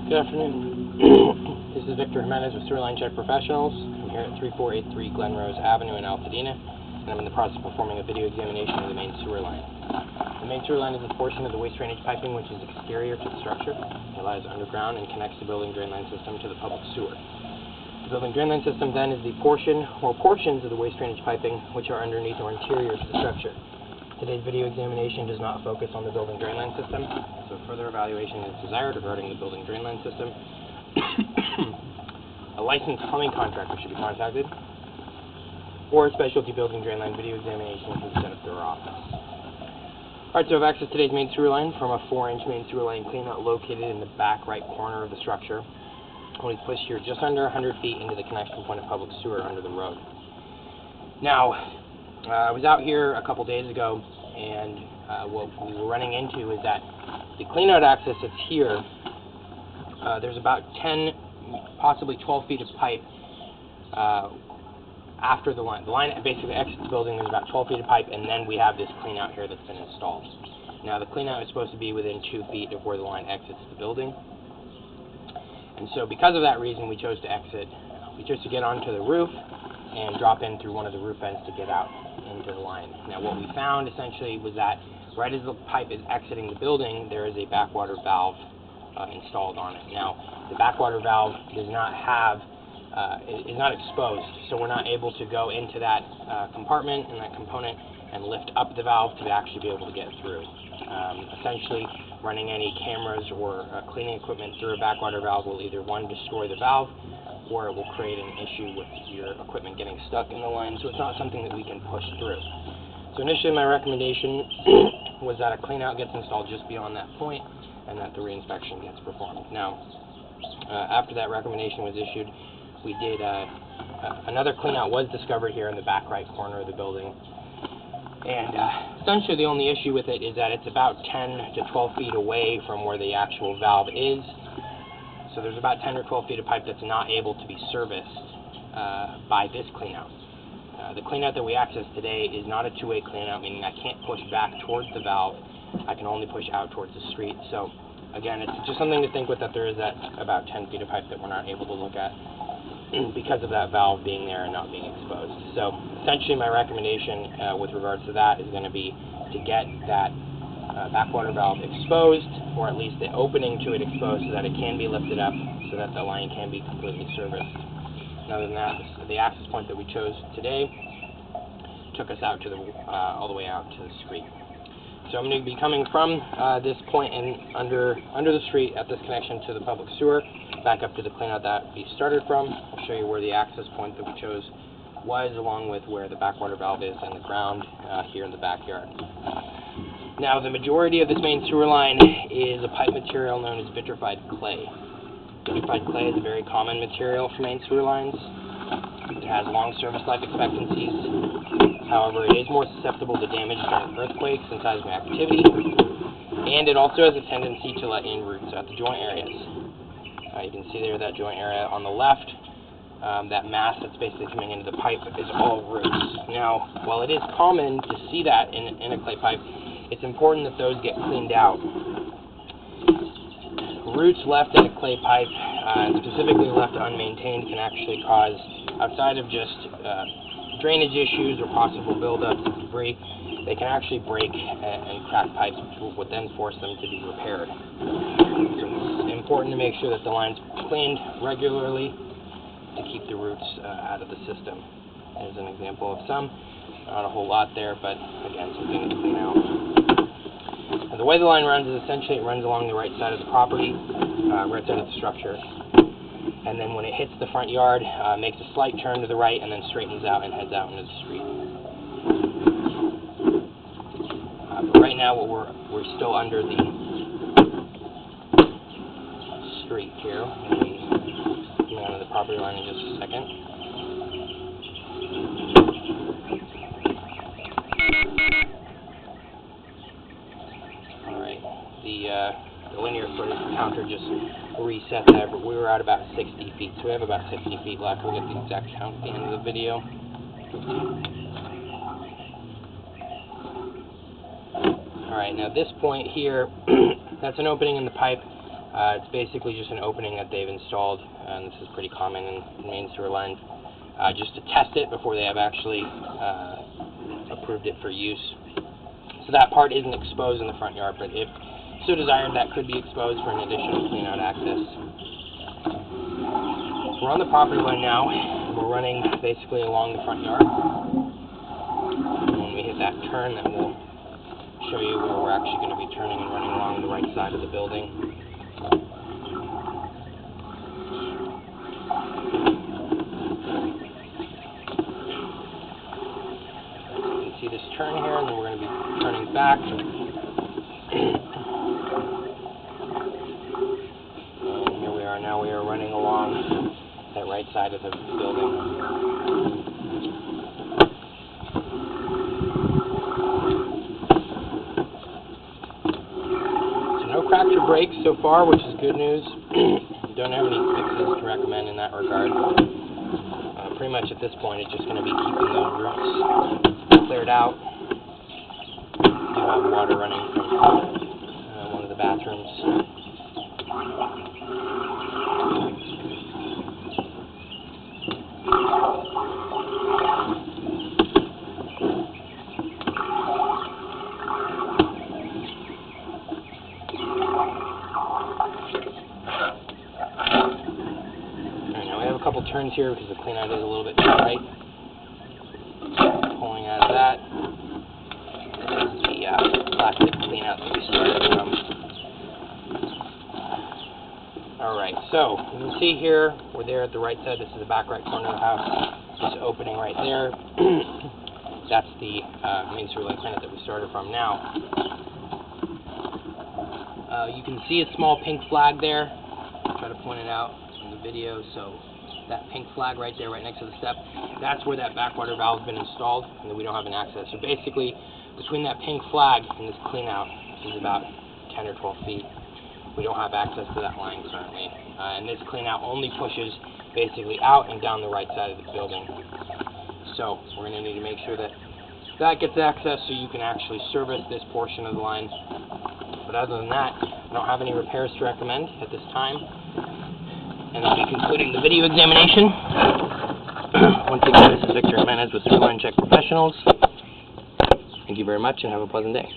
Good afternoon. This is Victor Jimenez with Sewer Line Check Professionals. I'm here at 3483 Glen Rose Avenue in Altadena, and I'm in the process of performing a video examination of the main sewer line. The main sewer line is a portion of the waste drainage piping which is exterior to the structure. It lies underground and connects the building drain line system to the public sewer. The building drain line system then is the portion or portions of the waste drainage piping which are underneath or interior to the structure. Today's video examination does not focus on the building drain line system, so further evaluation is desired regarding the building drain line system. A licensed plumbing contractor should be contacted, or a specialty building drain line video examination can be set up through our office. Alright, so I've accessed today's main sewer line from a 4-inch main sewer line cleanout located in the back right corner of the structure. We've pushed here just under 100 feet into the connection point of public sewer under the road. Now, I was out here a couple days ago, and what we were running into is that the cleanout access that's here, there's about 10, possibly 12 feet of pipe after the line. The line basically exits the building, there's about 12 feet of pipe, and then we have this cleanout here that's been installed. Now, the cleanout is supposed to be within 2 feet of where the line exits the building. And so because of that reason, we chose to exit. We chose to get onto the roof and drop in through one of the roof vents to get out into the line. Now what we found essentially was that right as the pipe is exiting the building, there is a backwater valve installed on it. Now the backwater valve does not have, is not exposed, so we're not able to go into that compartment and that component and lift up the valve to actually be able to get through. Essentially, running any cameras or cleaning equipment through a backwater valve will either, one, destroy the valve, or it will create an issue with your equipment getting stuck in the line, so it's not something that we can push through. So initially my recommendation was that a cleanout gets installed just beyond that point and that the reinspection gets performed. Now, after that recommendation was issued, we did, another cleanout was discovered here in the back right corner of the building. And essentially the only issue with it is that it's about 10 to 12 feet away from where the actual valve is. So there's about 10 or 12 feet of pipe that's not able to be serviced by this cleanout. The cleanout that we accessed today is not a two-way cleanout, meaning I can't push back towards the valve. I can only push out towards the street. So again, it's just something to think with, that there is that about 10 feet of pipe that we're not able to look at because of that valve being there and not being exposed. So essentially my recommendation with regards to that is going to be to get that backwater valve exposed, or at least the opening to it exposed, so that it can be lifted up, so that the line can be completely serviced. And other than that, the access point that we chose today took us out to the all the way out to the street. So I'm going to be coming from this point and under the street at this connection to the public sewer, back up to the cleanout that we started from. I'll show you where the access point that we chose was, along with where the backwater valve is and the ground here in the backyard. Now, the majority of this main sewer line is a pipe material known as vitrified clay. Vitrified clay is a very common material for main sewer lines. It has long service life expectancies. However, it is more susceptible to damage during earthquakes and seismic activity, and it also has a tendency to let in roots at the joint areas. You can see there that joint area on the left. That mass that's basically coming into the pipe is all roots. Now, while it is common to see that in a clay pipe, it's important that those get cleaned out. Roots left in a clay pipe, specifically left unmaintained, can actually cause, outside of just drainage issues or possible buildups of debris, they can actually break and crack pipes, which would then force them to be repaired. So it's important to make sure that the line's cleaned regularly to keep the roots out of the system. There's an example of some. Not a whole lot there, but again, something to clean out. And the way the line runs is essentially it runs along the right side of the property, right side of the structure. And then when it hits the front yard, makes a slight turn to the right and then straightens out and heads out into the street. But right now, we're still under the street here. We'll be coming onto the property line in just a second. Alright, the linear footage counter just reset that, but we were at about 60 feet, so we have about 60 feet left. We'll get the exact count at the end of the video. Alright, now this point here, that's an opening in the pipe. It's basically just an opening that they've installed, and this is pretty common in main sewer lines, just to test it before they have actually approved it for use. So that part isn't exposed in the front yard, but if so desired, that could be exposed for an additional clean-out access. We're on the property line now, and we're running basically along the front yard. And when we hit that turn, then we'll show you where we're actually going to be turning and running along the right side of the building. You can see this turn here, and then we're going to be turning back. And here we are now. We are running along that right side of the building. Cracks or breaks so far, which is good news. Don't have any fixes to recommend in that regard. Pretty much at this point, it's just going to be keeping those roots cleared out. We do have water running from one of the bathrooms. Couple turns here because the clean-out is a little bit tight. Pulling out of that. This is the plastic clean-out that we started from. Alright, so you can see here, we're there at the right side. This is the back right corner of the house. This opening right there. That's the main sewer line clean-out that we started from now. You can see a small pink flag there. I'll try to point it out in the video. So that pink flag right there, right next to the step, that's where that backwater valve has been installed, and then we don't have an access. So basically, between that pink flag and this clean-out, which is about 10 or 12 feet, we don't have access to that line currently. And this clean-out only pushes basically out and down the right side of the building. So we're going to need to make sure that that gets access so you can actually service this portion of the line. But other than that, I don't have any repairs to recommend at this time. And I'll be concluding the video examination. Once again, this is Victor Jimenez with Sewer Line Check Professionals. Thank you very much and have a pleasant day.